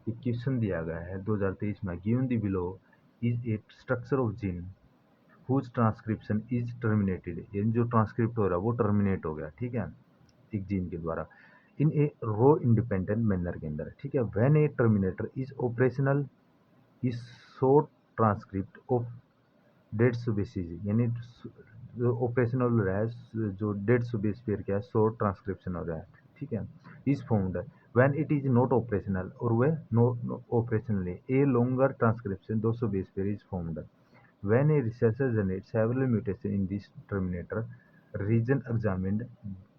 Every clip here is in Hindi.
एक क्वेश्चन दिया गया है 2023 में, given the below is a structure of gene whose transcription is terminated, यानी जो ट्रांसक्रिप्ट हो रहा है वो टर्मिनेट हो गया, ठीक है, एक जीन के द्वारा, इन ए रो इंडिपेंडेंट मैनर के अंदर, ठीक है। When A terminator is operational is show transcript of dead species, यानी जो ऑपरेशनल हो रहा है, जो डेड स्पीसीज क्या है, शो ट्रांसक्रिप्शन हो रहा है, ठीक है, is found when it is not operational, और वह no operational a longer transcription 220 pair is found when a researcher generates several mutations in this terminator region, examined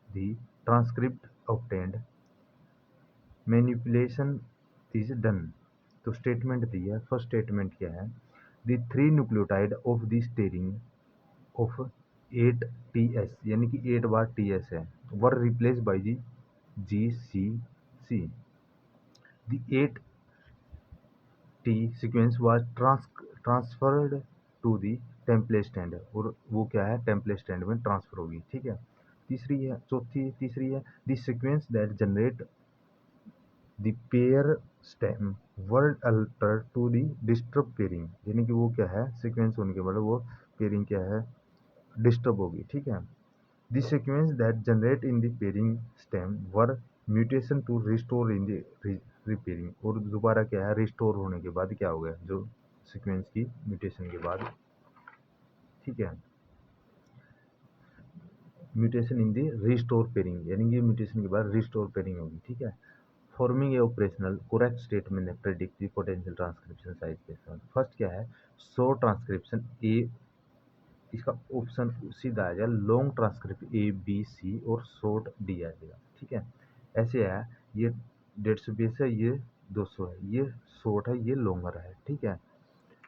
the transcript obtained, manipulation is done। तो स्टेटमेंट दी है, फर्स्ट स्टेटमेंट क्या है, the three nucleotide of the string of 8 ts, यानी कि 8 बार ts है, were replace by G GCC। The 8T sequence was transferred to the template strand, और वो क्या है, टेम्पलेट स्टैंड में ट्रांसफर होगी, ठीक है। तीसरी है the sequence that generate the pair stem word alter to the disturb pairing, यानी कि वो क्या है, सीक्वेंस होने के बाद वो पेयरिंग क्या है, डिस्टर्ब होगी, ठीक है। The sequence that generate in the pairing stem were mutation to restore in the repairing, और दोबारा क्या है, रिस्टोर होने के बाद क्या हो गया, जो सीक्वेंस की म्यूटेशन के बाद, ठीक है, mutation in the restore pairing, यानी कि म्यूटेशन के बाद रिस्टोर पेयरिंग होगी, ठीक है। Forming a operational correct statement है predict the potential transcription size के साथ। फर्स्ट क्या है, शो ट्रांसक्रिप्शन ए, इसका ऑप्शन सीधा आ जाएगा, लॉन्ग ट्रांसक्रिप्ट ABC और शॉर्ट D आ जाएगा, ठीक है। ऐसे है, ये 150 है, ये 200 है, ये शॉर्ट है, ये लॉन्गर है, ठीक है।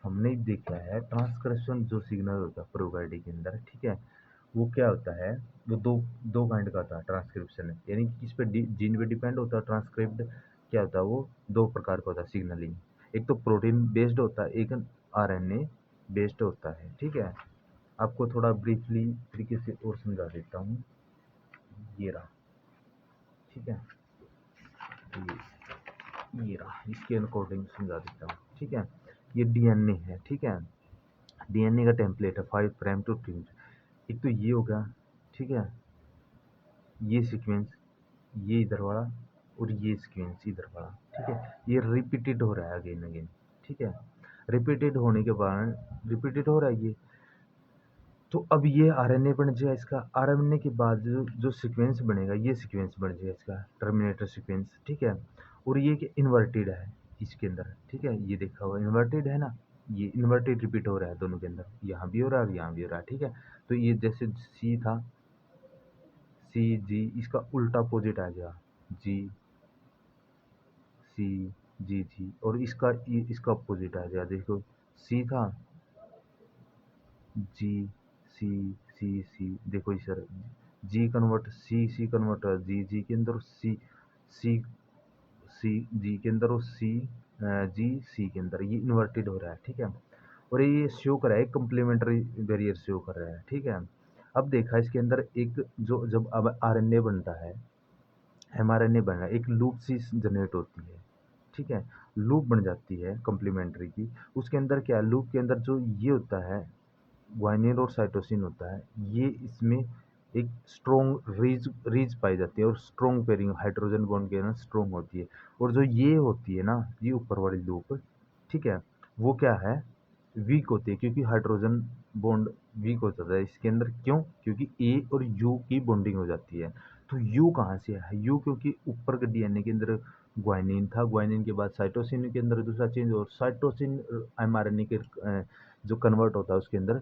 हमने देखा है ट्रांसक्रिप्शन जो सिग्नल होता है प्रोकैरियोट के अंदर, ठीक है, वो क्या होता है, वो दो दो काइंड का होता है ट्रांसक्रिप्शन, यानी कि किस पे, जीन पे डिपेंड होता है। ट्रांसक्रिप्ट क्या होता है, वो दो प्रकार का होता है सिग्नलिंग, एक तो प्रोटीन बेस्ड होता है, एक RNA बेस्ड होता है, ठीक है। आपको थोड़ा ब्रीफली तरीके से और समझा देता हूँ, ये रहा, ठीक है, ये रहा, इसके अकॉर्डिंग समझा देता हूँ, ठीक है। ये DNA है, ठीक है, DNA का टेम्पलेट है 5 प्राइम टू 3, एक तो ये होगा, ठीक है, ये सीक्वेंस, ये इधर वाला, और ये सीक्वेंस इधर वाला, ठीक है, ये रिपीटेड हो रहा है अगेन अगेन, ठीक है। रिपीटेड होने के बाद, रिपीटेड हो रहा है ये, तो अब ये RNA बन जाएगा इसका, RNA के बाद जो सीक्वेंस बनेगा, ये सीक्वेंस बन जाएगा इसका टर्मिनेटर सीक्वेंस, ठीक है। और ये कि इन्वर्टेड है इसके अंदर, ठीक है, ये देखा हुआ इन्वर्टेड है ना, ये इन्वर्टेड रिपीट हो रहा है दोनों के अंदर, यहाँ भी हो रहा है और यहाँ भी हो रहा है, ठीक है। तो ये जैसे C था, CG, इसका उल्टा अपोजिट आ गया, GCG, और इसका अपोजिट आ गया, देखो C था, GCC, देखो इस G convert, C convert, G के अंदर, C G के अंदर, और GC के अंदर, ये इन्वर्टेड हो रहा है, ठीक है। और ये शो कर रहा है, कम्प्लीमेंट्री बैरियर शो कर रहा है, ठीक है। अब देखा इसके अंदर एक जो, जब अब RNA बनता है, mRNA बन रहा है, एक लूप सी जनरेट होती है, ठीक है, लूप बन जाती है कम्प्लीमेंट्री की। उसके अंदर क्या, लूप के अंदर जो ये होता है, ग्वानिन और साइटोसिन होता है, ये इसमें एक स्ट्रॉन्ग रीज पाई जाती है, और स्ट्रॉन्ग पेयरिंग हाइड्रोजन बॉन्ड के ना स्ट्रॉन्ग होती है। और जो ये होती है ना, ये ऊपर वाली लूप, ठीक है, वो क्या है, वीक होती है, क्योंकि हाइड्रोजन बॉन्ड वीक हो जाता है इसके अंदर, क्यों, क्योंकि A और U की बॉन्डिंग हो जाती है। तो U कहाँ से है, U क्योंकि ऊपर के DNA के अंदर ग्वानिन था, ग्वानिन के बाद साइटोसिन के अंदर दूसरा चेंज, और साइटोसिन mRNA के जो कन्वर्ट होता है उसके अंदर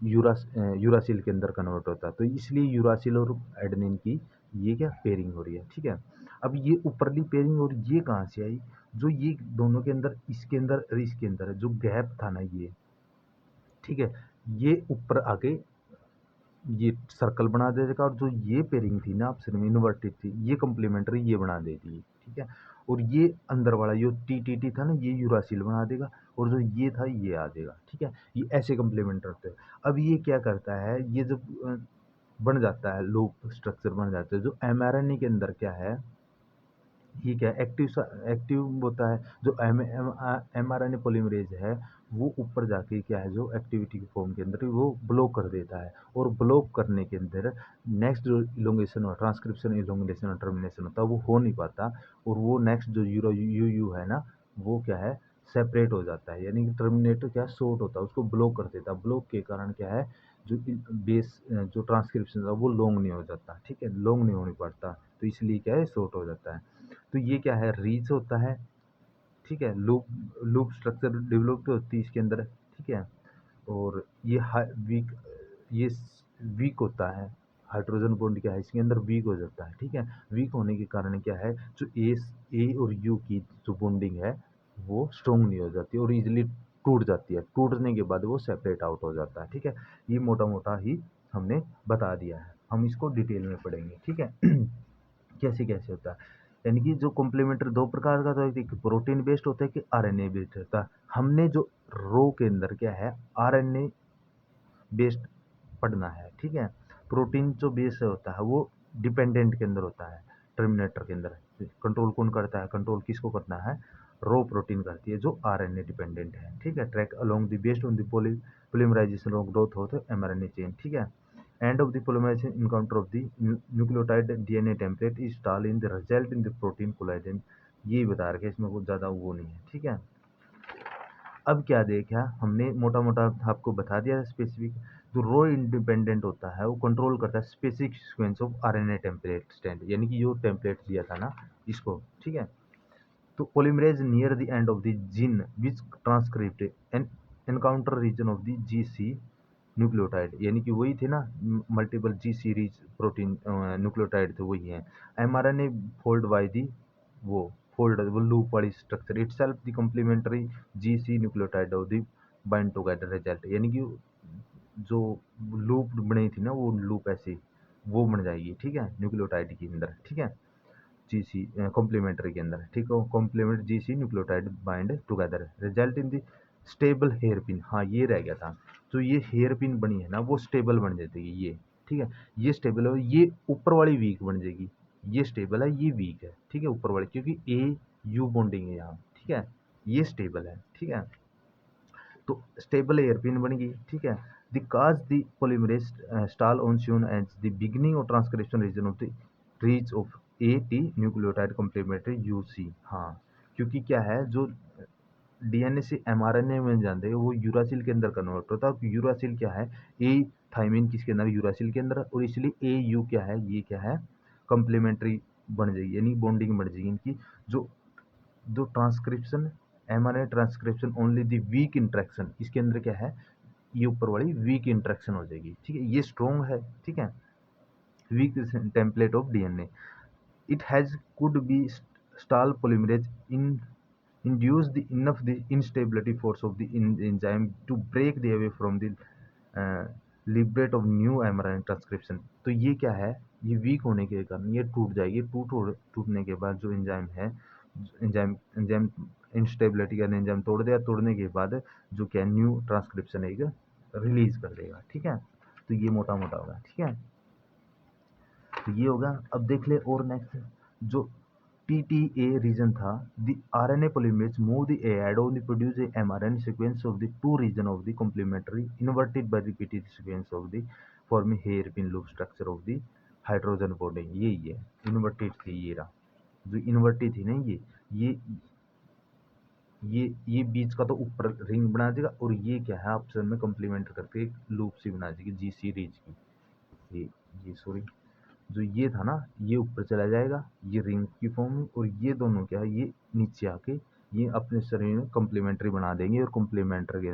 यूरासिल के अंदर कन्वर्ट होता है, तो इसलिए यूरासिल और एडेनिन की ये क्या पेयरिंग हो रही है, ठीक है। अब ये ऊपरली पेयरिंग, और ये कहाँ से आई, जो ये दोनों के अंदर, इसके अंदर और इसके अंदर जो गैप था ना ये, ठीक है, ये ऊपर आके ये सर्कल बना देगा, और जो ये पेयरिंग थी ना आपस में इन्वर्टेड थी, ये कम्प्लीमेंट्री ये बना देती है, ठीक है। और ये अंदर वाला जो TTT था ना, ये यूरासिल बना देगा, और जो ये था ये आ जाएगा, ठीक है। ये ऐसे कम्प्लीमेंट होते हैं। अब ये क्या करता है, ये जब बन जाता है, लूप स्ट्रक्चर बन जाता है, जो mRNA के अंदर क्या है, ये क्या एक्टिव होता है, जो एमआरएनए पॉलीमरेज है वो ऊपर जाके क्या है, जो एक्टिविटी के फॉर्म के अंदर वो ब्लॉक कर देता है, और ब्लॉक करने के अंदर नेक्स्ट जो इलोंगेशन और ट्रांसक्रिप्शन इलोंगेशन और टर्मिनेशन होता है वो हो नहीं पाता, और वो नेक्स्ट जो यूरो यू यू है ना, वो क्या है, सेपरेट हो जाता है, यानी कि टर्मिनेटर क्या शॉर्ट होता है, उसको ब्लॉक कर देता है। ब्लॉक के कारण क्या है, जो बेस जो ट्रांसक्रिप्शन है वो लॉन्ग नहीं हो जाता, ठीक है, लॉन्ग नहीं होने पड़ता, तो इसलिए क्या है, शॉर्ट हो जाता है। तो ये क्या है, रीच होता है, ठीक है, लूप लूप स्ट्रक्चर डेवलप होती है इसके अंदर, ठीक है, और ये वीक, ये वीक होता है, हाइड्रोजन बॉन्ड क्या है इसके अंदर वीक हो जाता है, ठीक है, वीक होने के कारण क्या है, जो ए और यू की जो बॉन्डिंग है वो स्ट्रॉन्ग नहीं हो जाती और इजीली टूट जाती है, टूटने के बाद वो सेपरेट आउट हो जाता है, ठीक है। ये मोटा मोटा ही हमने बता दिया है, हम इसको डिटेल में पढ़ेंगे, ठीक है। कैसे कैसे होता है, यानी कि जो कॉम्प्लीमेंट्री दो प्रकार का, तो एक प्रोटीन बेस्ड होता है कि आरएनए बेस्ड होता है। हमने जो रो के अंदर क्या है, आरएनए बेस्ड पढ़ना है, ठीक है। प्रोटीन जो बेस होता है वो डिपेंडेंट के अंदर होता है, टर्मिनेटर के अंदर कंट्रोल कौन करता है, कंट्रोल किसको करना है, रो प्रोटीन करती है जो आरएनए डिपेंडेंट है, ठीक है। Track along the based on the polymerization of growth of the mRNA chain, ठीक है। End of the polymerization encounter of the nucleotide DNA template is stall in the result in the protein collagen। ये बता रखे, इसमें कुछ ज़्यादा वो नहीं है, ठीक है। अब क्या देखा हमने, मोटा मोटा आपको बता दिया स्पेसिफिक, जो रो इंडिपेंडेंट होता है वो कंट्रोल करता है specific sequence of RNA template stand, यानी कि जो टेम्पलेट दिया था ना इसको, ठीक है। तो polymerase near the end of the gene which transcript and encounter region of the GC nucleotide, यानी कि वही थे ना, मल्टीपल जी सीरीज प्रोटीन न्यूक्लियोटाइड थे वही हैं। एमआरएनए फोल्ड बाय दी वो वो लूप वाली structure itself the complementary GC nucleotide of the bind together result, यानी कि जो लूप बनी थी ना वो लूप ऐसे वो बन जाएगी, ठीक है, न्यूक्लियोटाइड के अंदर, ठीक है, जीसी कॉम्प्लीमेंट्री के अंदर, ठीक है, complement GC nucleotide bind together result in the stable hairpin. हाँ ये रह गया था, जो ये हेयर पिन बनी है ना वो स्टेबल बन जाती है, ये ठीक है, ये स्टेबल है, ये ऊपर वाली वीक बन जाएगी, ये स्टेबल है ये वीक है, ठीक है, ऊपर वाली क्योंकि ए यू बॉन्डिंग है यहाँ, ठीक है, ये स्टेबल है, ठीक है। तो स्टेबल एयरपिन बन गई, ठीक है। The cause the polymerase stall on shown as the beginning of transcription region of the reach of a T nucleotide complementary UC. हाँ, क्योंकि क्या है, जो डीएनए से एमआरएनए में जाते हैं वो यूरासिल के अंदर कन्वर्ट होता है, यूरासिल क्या है, ए थाइमिन किसके अंदर, यूरासिल के अंदर, और इसलिए ए यू क्या है, ये क्या है, कॉम्प्लीमेंट्री बन जाएगी, यानी बॉन्डिंग बन जाएगी इनकी। जो जो transcription mRNA transcription only the weak interaction, इसके अंदर क्या है, ये ऊपर वाली वीक इंट्रैक्शन हो जाएगी, ठीक है, ये स्ट्रॉन्ग है, ठीक है, weak template of DNA. It has could be stall polymerase in induce the enough the instability force of the enzyme to break the away from the uh, liberate of new mRNA transcription. तो ये क्या है, ये वीक होने के कारण ये टूट जाएगी, टूटने के बाद जो एंजाइम है, एंजाइम एंजाइम इंस्टेबिलिटी का एंजाइम तोड़ दिया, तोड़ने के बाद जो क्या न्यू ट्रांसक्रिप्शन एक रिलीज कर देगा, ठीक है। तो ये मोटा मोटा होगा, ठीक है, तो ये होगा। अब देख ले और नेक्स्ट जो TTA region था, the RNA polymerase move the add-on the produce a mRNA sequence of the two region of the complementary inverted by repeated sequence of the forming hairpin loop structure of the hydrogen bonding। ये है इन्वर्टेड थी, ये रहा जो इन्वर्टेड थी ना, ये बीच का तो ऊपर रिंग बना देगा, और ये क्या है ऑप्शन में कॉम्प्लीमेंट करके एक लूप सी बना देगी जी सीरीज की, ये सॉरी, जो ये था ना ये ऊपर चला जाएगा ये रिंग की फॉर्म में, और ये दोनों क्या है, ये नीचे आके ये अपने शरीर में कॉम्प्लीमेंट्री बना देंगे, और कॉम्प्लीमेंट्री के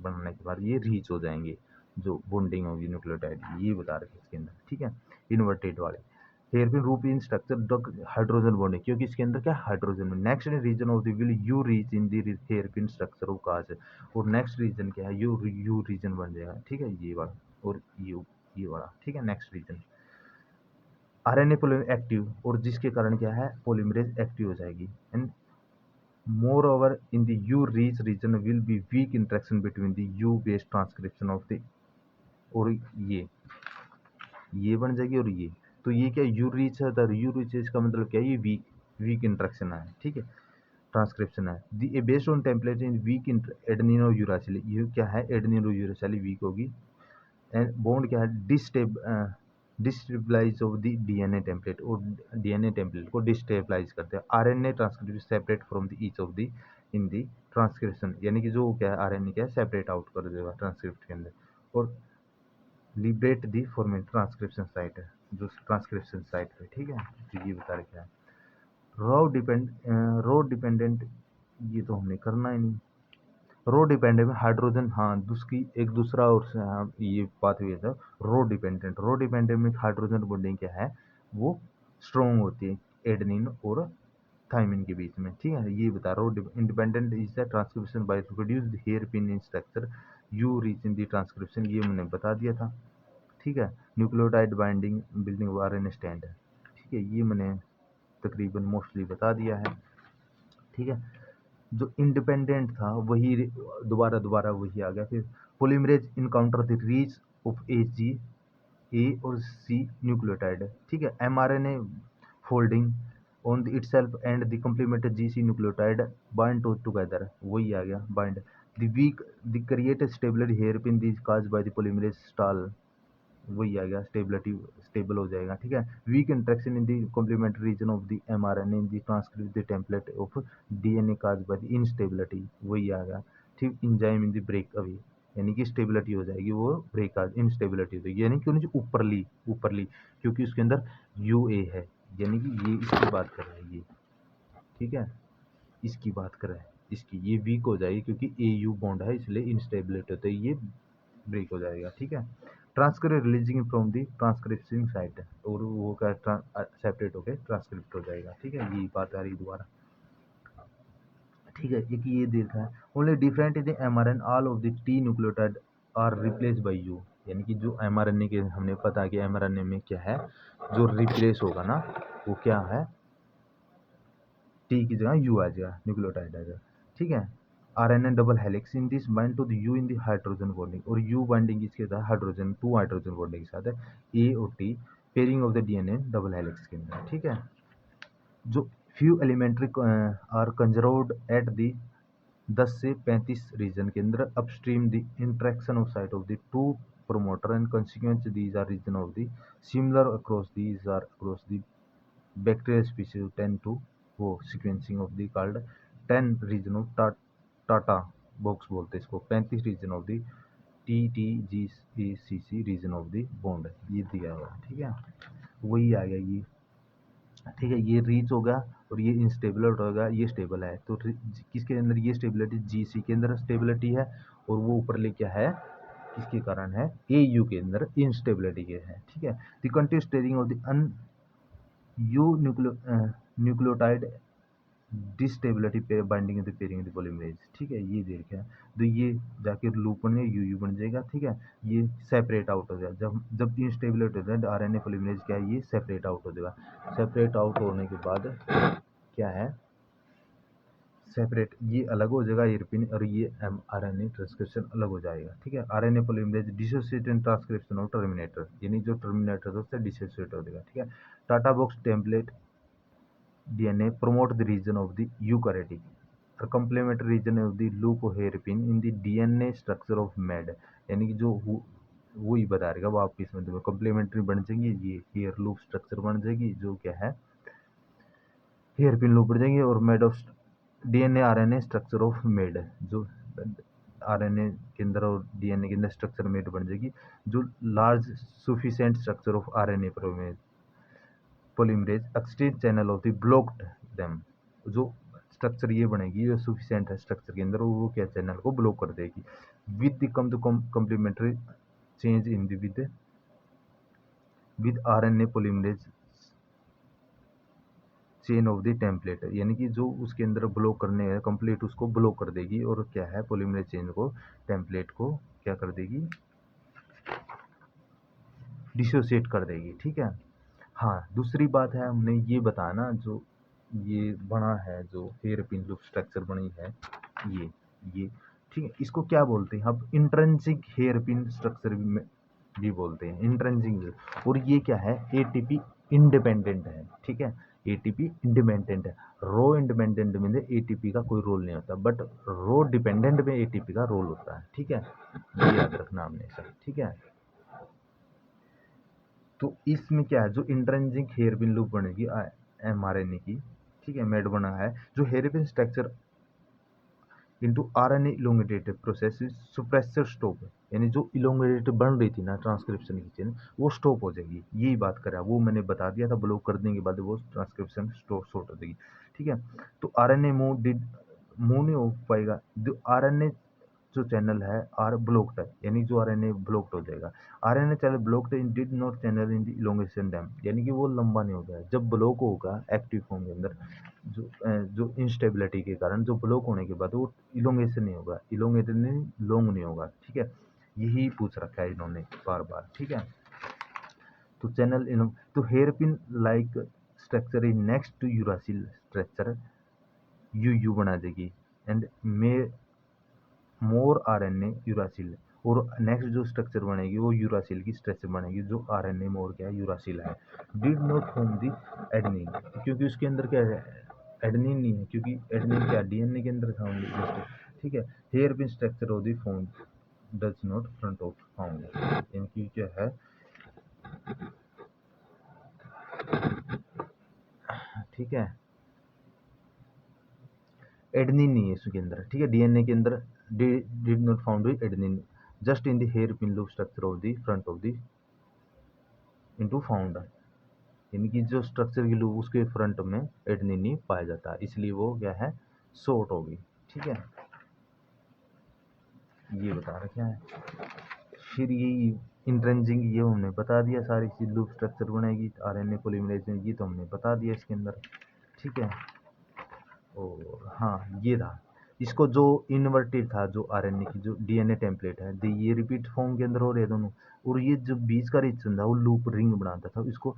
बनाने के बाद ये रीच हो जाएंगे, जो बॉन्डिंग होगी न्यूक्लियोटाइड की, ये बता रखे इसके अंदर, ठीक है, इन्वर्टेड वाले। हेयरपिन रूप in structure duck hydrogen bonding, क्योंकि इसके अंदर क्या हाइड्रोजन में next region of the will you reach in the hairpin structure of cause, और नेक्स्ट रीजन क्या है, यू रीजन बन जाएगा, ठीक है, ये वाला और ये वाला, ठीक है, next region RNA polymerase active, और जिसके कारण क्या है पोलीमरेज एक्टिव हो जाएगी, and moreover in the U reach region will be weak interaction between the U based transcription of the, और ये बन जाएगी, और ये तो ये क्या यू रीच है, यू रीच इसका मतलब क्या है, ये वीक वीक इंट्रैक्शन है, ठीक है, ट्रांसक्रिप्शन है। The based on template in weak adenine और यूरासिल, ये क्या है, एडेनिन और यूरासिल वीक होगी। एंड बॉन्ड क्या है, destabilize of the DNA template, और डीएनए टेम्पलेट को डिस्टेबलाइज करते हैं। RNA transcription separate from the each of the in the transcription, यानी कि जो क्या है आरएनए क्या है सेपरेट आउट कर देगा ट्रांसक्रिप्ट के अंदर, और लिबरेट दी फॉर्मेट ट्रांसक्रिप्शन साइट है, जो ट्रांसक्रिप्शन साइट पे, ठीक है। तो ये बता रखा है। रो डिपेंडेंट, ये तो हमने करना ही नहीं। रो डिपेंडेंट में हाइड्रोजन, हाँ दूसरी एक दूसरा, और हाँ, ये बात हुई है। रो डिपेंडेंट में हाइड्रोजन बॉन्डिंग क्या है, वो स्ट्रॉन्ग होती है एडेनिन और थाइमिन के बीच में, ठीक है। ये बता rho independent is the transcription by produced hairpin in structure you reach in the transcription, ये मैंने बता दिया था, ठीक है। Nucleotide binding building RNA strand है, ठीक है, ये मैंने तकरीबन मोस्टली बता दिया है, ठीक है। जो इंडिपेंडेंट था वही दोबारा दोबारा वही आ गया। फिर polymerase encounter the reach of A और सी न्यूक्लियोटाइड, ठीक है। MRNA folding on itself and the complemented GC nucleotide bind together, वही आ गया bind. The create stability hairpin this cause by the polymerase stall, वही आ गया स्टेबिलिटी, स्टेबल हो जाएगा, ठीक है। Weak interaction in the complementary region of the mRNA in the transcript the template of DNA cause by the instability, वही आ गया, ठीक। Enzyme in the break away, यानी कि स्टेबिलिटी हो जाएगी, वो ब्रेक आज इनस्टेबिलिटी हो जाएगी, यानी कि उन्हें ऊपरली, क्योंकि उसके अंदर यूए है, यानी कि ये इसकी बात कर रहा है ये, ठीक है, इसकी बात कर रहा है, इसकी ये वीक हो जाएगी क्योंकि ए यू बॉन्ड है, इसलिए इनस्टेबिलिटी होता है, ये ब्रेक हो जाएगा, ठीक है। Transcript releasing from the transcription site, और वो क्या सेपरेट होकर ट्रांसक्रिप्ट हो जाएगा, ठीक है। ये बात आ रही दोबारा, ठीक है। एक ये देखा है, only different in the mRNA all of the T nucleotide are replace by U, यानी कि जो एमआरएनए के हमने पता कि एमआरएनए में क्या है जो रिप्लेस होगा ना, वो क्या है, टी की जगह यू आ जाएगा, न्यूक्लियोटाइड आ जाएगा, ठीक है। RNA double helix in this bind to the U in the hydrogen bonding, और यू बाइंडिंग इसके साथ हाइड्रोजन, 2 हाइड्रोजन बॉन्डिंग के साथ है। ए और T pairing of the DNA double helix के अंदर, ठीक है। जो few elementary are conserved at the 10 से 35 रीजन के अंदर upstream the interaction of site of the to promoter and consequence these are region of the similar across these are across the bacterial species tend to वो sequencing of the called 10 region of TATA box बोलते हैं इसको, 35 region of the TTGCC region of the bond, ये दिया हुआ है, ठीक है। वही आ गया ये, ठीक है। ये रीच होगा और ये इनस्टेबल होगा, ये स्टेबल है, तो किसके अंदर ये स्टेबिलिटी, जीसी के अंदर स्टेबिलिटी है, और वो ऊपर ले क्या है, किसके कारण है, एयू के अंदर इंस्टेबिलिटी के है, ठीक है। The continuous string of the an U nucleotide destability पे binding the pairing the polymerase, ठीक है। ये देखा है, तो ये जाके लूप बन गया, यू बन जाएगा, ठीक है। ये सेपरेट आउट हो जाएगा, जब जब इंस्टेबिलिटी होता है आरएनए पॉलीमरेज क्या है, ये सेपरेट आउट हो जाएगा। सेपरेट आउट होने के बाद क्या है, सेपरेट ये अलग हो जाएगा एयरपिन, और ये आरएनए ट्रांसक्रिप्शन अलग हो जाएगा, ठीक है। RNA polymerase dissociate and transcription of terminator, यानी जो टर्मिनेटर है उससे डिसोसिएट हो जाएगा, ठीक है। TATA box template DNA promote the region of the eukaryotic or complementary region of the loop hairpin in the DNA structure of MED, यानी कि जो वही बता रहेगा वापिस में, कम्प्लीमेंट्री बन जाएंगी, ये हेयर लूप स्ट्रक्चर बन जाएगी, जो क्या है हेयर पिन लूप बन जाएंगे, और made of DNA RNA structure of made, जो आरएनए के अंदर और डीएनए के अंदर स्ट्रक्चर मेड बन जाएगी, जो large sufficient structure of RNA polymerase exchange channel of the blocked them, जो स्ट्रक्चर ये बनेगी जो सफिशिएंट है स्ट्रक्चर के अंदर, वो क्या चैनल को ब्लॉक कर देगी। With the complementary change in the with RNA polymerase chain of the template, यानी कि जो उसके अंदर ब्लॉक करने है कंप्लीट उसको ब्लॉक कर देगी, और क्या है पॉलीमरेज चेन को टेम्पलेट को क्या कर देगी, डिसोसिएट कर देगी, ठीक है। हाँ दूसरी बात है, हमने ये बताना जो ये बना है, जो हेयर पिन लूप स्ट्रक्चर बनी है ये ठीक है, इसको क्या बोलते हैं अब, इंट्रिंसिक हेयर पिन स्ट्रक्चर भी बोलते हैं, इंट्रिंसिक। और ये क्या है, एटीपी इंडिपेंडेंट है, ठीक है। एटीपी इंडिपेंडेंट है, रो इंडिपेंडेंट में एटीपी का कोई रोल नहीं होता, बट रो डिपेंडेंट में एटीपी का रोल होता है। ठीक है, ये याद रखना हमने सर। ठीक है, तो इसमें क्या है, जो इंट्रिंसिक हेयरपिन लूप बनेगी एमआरएनए की, ठीक है, मेड बना है, जो hairpin structure into RNA elongated process suppressor stop है, यानी जो इलोंगेटेड बन रही थी ना ट्रांसक्रिप्शन की चेन, वो स्टॉप हो जाएगी। यही बात करा, वो मैंने बता दिया था, ब्लॉक कर देने के बाद वो ट्रांसक्रिप्शन स्टॉप शॉर्ट हो जाएगी। ठीक है, तो आरएनए मूव नहीं हो पाएगा, जो आरएनए जो चैनल है आर ब्लॉक्ड है, यानी जो आरएनए ब्लॉक्ड हो जाएगा। RNA channel blocked in did not channel in the elongation dam, यानी कि वो लंबा नहीं होगा। जब ब्लॉक होगा एक्टिव फॉर्म के अंदर, जो इंस्टेबिलिटी के कारण, जो ब्लॉक होने के बाद वो इलोंगेशन नहीं होगा, इलोंगेटेड नहीं, लॉन्ग नहीं होगा। ठीक है, यही पूछ रखा है इन्होंने बार बार। ठीक है, तो चैनल इन तो hairpin like structure is next to uracil structure, U बना देगी, and may more RNA uracil, और नेक्स्ट जो स्ट्रक्चर बनेगी वो यूरासिल की स्ट्रक्चर बनेगी, जो आरएनए मोर क्या है, यूरासिल है। Did not form the adenine, क्योंकि उसके अंदर क्या है, एडेनिन नहीं है, क्योंकि एडेनिन क्या डीएनए के अंदर था ओनली जस्ट। ठीक है, hairpin structure of the form does not front of found, इनकी क्या है, ठीक है, एडेनिन नहीं है इसके अंदर। ठीक है, डीएनए के अंदर did not found with adenine, just in the hairpin loop structure of the front of the into found, यानी कि जो स्ट्रक्चर की लूप उसके फ्रंट में एडेनिन नहीं पाया जाता, इसलिए वो क्या है, शॉर्ट होगी। ठीक है, ये बता रखे हैं। फिर ये इंट्रेंसिंग, ये हमने बता दिया, सारी चीज लूप स्ट्रक्चर बनेगी आरएनए पॉलीमरेज में, ये तो हमने बता दिया इसके अंदर। ठीक है, और हाँ ये था, इसको जो इन्वर्टेड था, जो आरएनए की जो डीएनए टेम्पलेट है, ये रिपीट फॉर्म के अंदर हो रहे दोनों, और ये जो बीच का रीजन था वो लूप रिंग बनाता था, इसको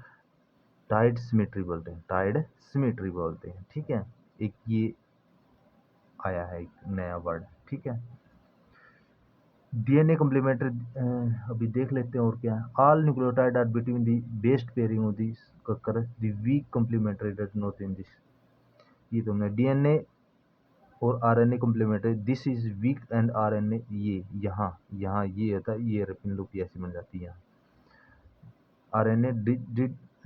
टाइड सिमेट्री बोलते हैं, टाइड सिमेट्री बोलते हैं। ठीक है, एक ये आया है एक नया वर्ड। ठीक है, डीएनए कम्प्लीमेंट्री अभी देख लेते हैं और क्या है, all nucleotide are between the best pairing of this ककर the weak complementary does not in this, ये तो हमने डीएनए और RNA complementary, this is weak and RNA, ये यहाँ यहाँ ये होता है, ये रिपिन लूप ऐसी बन जाती है। RNA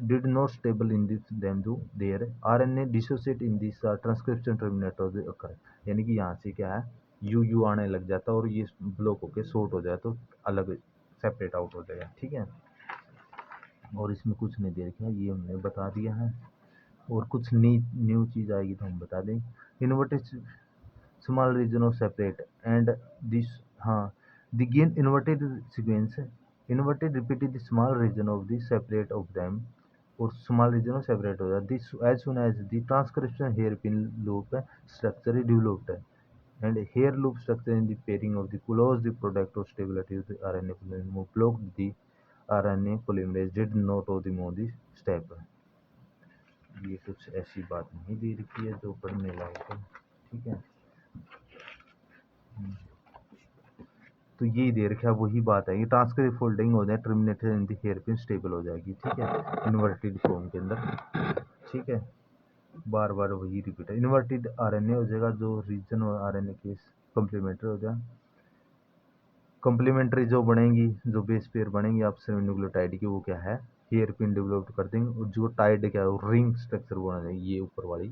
did not stable in this them do their RNA dissociate in this transcription terminator occur, यानी कि यहाँ से क्या है, यू आने लग जाता है और ये ब्लॉक होके शॉर्ट हो जाए तो अलग सेपरेट आउट हो जाएगा। ठीक है, और इसमें कुछ नहीं दे रखा है, ये हमने बता दिया है, और कुछ न्यू चीज़ आएगी तो हम बता दें। Inverted small region of separate and this, हाँ, the gain inverted sequence, inverted repeated the small region of the separate of them, और स्मॉल रीजन ऑफ सेपरेट हो जाता this as soon as the transcription hairpin loop structure is developed, and hair loop structure in the pairing of the close the product of stability of the RNA polymerase blocked the RNA polymerase did not of the move the step, ये कुछ ऐसी बात नहीं दे रखी है जो पढ़ने लायक है। ठीक है, तो यही दे रखा है, वही बात है, ये ट्रांसक्रिप्ट फोल्डिंग हो जाए, terminated in the hairpin stable हो जाएगी। ठीक है, इन्वर्टेड फॉर्म के अंदर। ठीक है, बार बार वही रिपीट है, इन्वर्टेड आरएनए हो जाएगा, जो रीजन और आरएनए के कम्प्लीमेंट्री हो जाए, कम्प्लीमेंट्री जो बनेंगी, जो बेस पेयर बनेंगी आपसे न्यूक्लियोटाइड की, वो क्या है, हेयर पिन डेवलप कर देंगे, और जो टाइड क्या है, रिंग स्ट्रक्चर बना देंगे, ये ऊपर वाली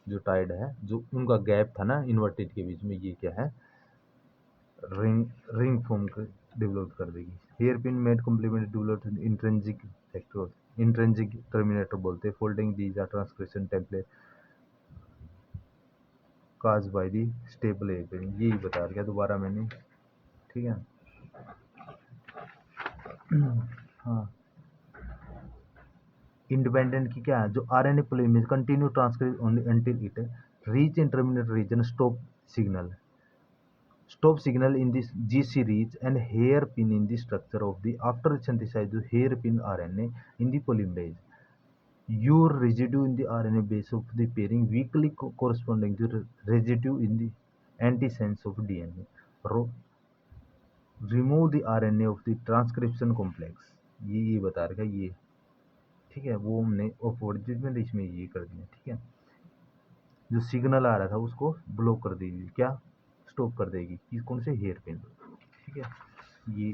जो टाइड है, जो उनका गैप था ना इन्वर्टेड के बीच में, ये क्या है, रिंग रिंग फॉर्म डेवलप कर देगी। Hairpin made complement develop intrinsic factor, intrinsic terminator बोलते हैं, folding these are transcription template cause by the stable hairpin, यही बता दिया दोबारा मैंने। ठीक है, हाँ, इंडिपेंडेंट की क्या है, जो RNA polymerase continue transcript only until it reach intermediate region stop signal in this GC reach and hairpin in the structure of the after synthesized hairpin RNA in the polymerase. Your residue in the RNA base of the pairing weakly corresponding to residue in the antisense of DNA. Remove the RNA of the transcription complex. ये बता रखा है ये, ठीक है, वो हमने ऑफ एडजस्टमेंट इसमें ये कर दिया। ठीक है, जो सिग्नल आ रहा था उसको ब्लॉक कर देगी, क्या स्टॉप कर देगी, किस कौन से हेयर पिन। ठीक है, ये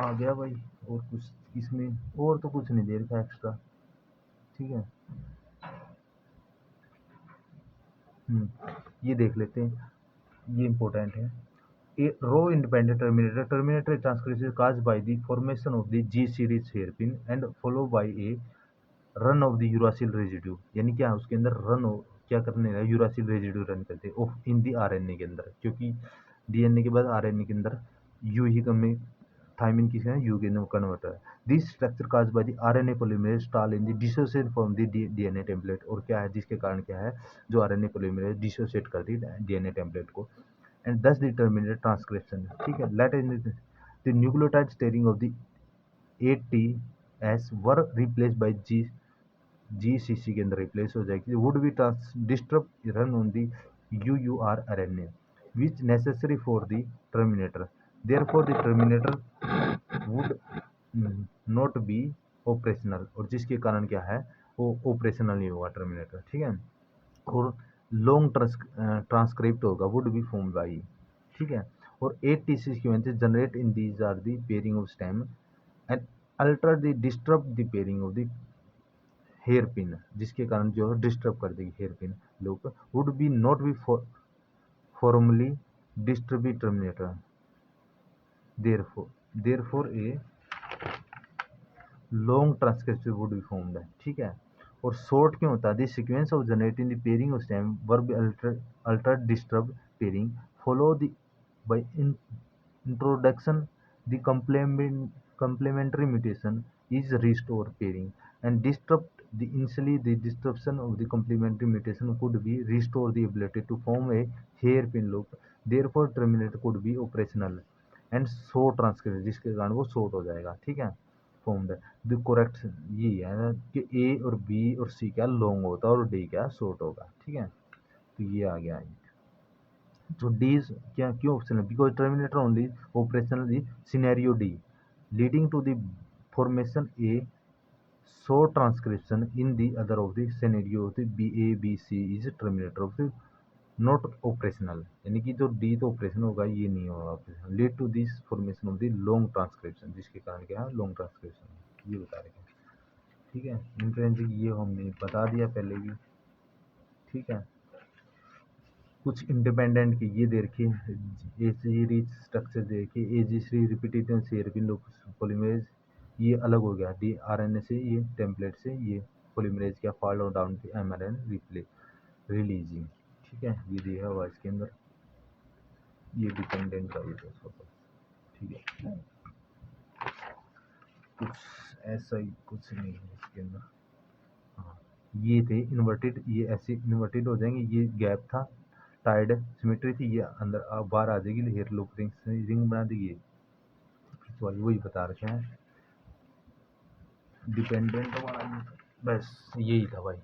आ गया भाई। और कुछ इसमें और तो कुछ नहीं दे रखा एक्स्ट्रा। ठीक है, ये देख लेते हैं, ये इंपॉर्टेंट है। A row independent terminator transcript is caused by the formation of the G series hairpin and followed by a run of the uracil residue। यानी क्या उसके अंदर रन हो, क्या करने का, यूरासिल रेजिड्यू रन करते हैं ऑफ इन दी आरएनए के अंदर, क्योंकि डीएनए के बाद आरएनए के अंदर यू ही कमी थाइमिन की है, यू के कन्वर्टर है। This structure cause by the RNA polymerase stall in the dissociate from the DNA template. और क्या है, जिसके कारण क्या है, जो आरएनए पॉलीमरेज डिसोसिएट करती है डीएनए टेम्पलेट को, and thus the terminate transcription। ठीक है, let the nucleotide steering of the ATS were replaced by GCC के अंदर रिप्लेस हो जाएगी, would be disrupt run on the UUR RNA which necessary for the terminator, therefore the terminator would not be operational। और जिसके कारण क्या है, वो ऑपरेशनल नहीं होगा टर्मिनेटर। ठीक है, और लॉन्ग ट्रांसक्रिप्ट होगा, वुड बी फॉर्म बाई। ठीक है, और 8 sequences generate in these are the pairing of stem and alter the disturb the pairing of the hairpin, जिसके कारण जो है डिस्टर्ब कर देगी हेयर पिन लोग, would be not be formally disturb terminator, therefore a long transcription would be formed है। ठीक है, और शॉर्ट क्यों होता है, this sequence of generating the pairing of stem verb alter disturb pairing follow the by introduction the complementary mutation is restore pairing and disrupt the initially the disruption of the complementary mutation could be restore the ability to form a hairpin loop, therefore terminator could be operational and short transcript, जिसके कारण वो short हो जाएगा। ठीक है, formed the correct ये है कि A और B और C क्या लॉन्ग होता है और D क्या शॉर्ट होगा। ठीक है, तो ये आ गया। तो डी क्या क्यों ऑप्शन है, because terminator only operational the scenario D leading to the formation a so transcription in the other of the scenario of the B A B C is terminator of the not operational. यानी कि जो डी तो ऑपरेशन होगा, ये नहीं होगा operation, lead to this formation of the long transcription, जिसके कारण क्या है लॉन्ग ट्रांसक्रिप्शन, ये बता रहे हैं। ठीक है, इंट्रेंसिक ये हमने बता दिया पहले भी। ठीक है, कुछ इंडिपेंडेंट की ये दे रखी है, ए सीरीज स्ट्रक्चर दे रखी है, ए जी रिपीटेटिव शेयरपिन पॉलीमरेज, ये अलग हो गया डी आरएनए से, ये टेम्पलेट से, ये पॉलीमरेज क्या फॉलो डाउन की एमआरएन रिलीजिंग। ठीक है, ये दिया हुआ इसके अंदर, ये डिपेंडेंट का ये तो। ठीक है, कुछ ऐसा ही कुछ नहीं है इसके अंदर। हाँ, ये थे इन्वर्टेड, ये ऐसे इन्वर्टेड हो जाएंगे, ये गैप था, टाइड सिमेट्री थी, ये अंदर बाहर आ जाएगी, हेयर लूप रिंग बना देगी। सॉरी, वही बता रखे हैं डिपेंडेंट वाला, बस यही था भाई।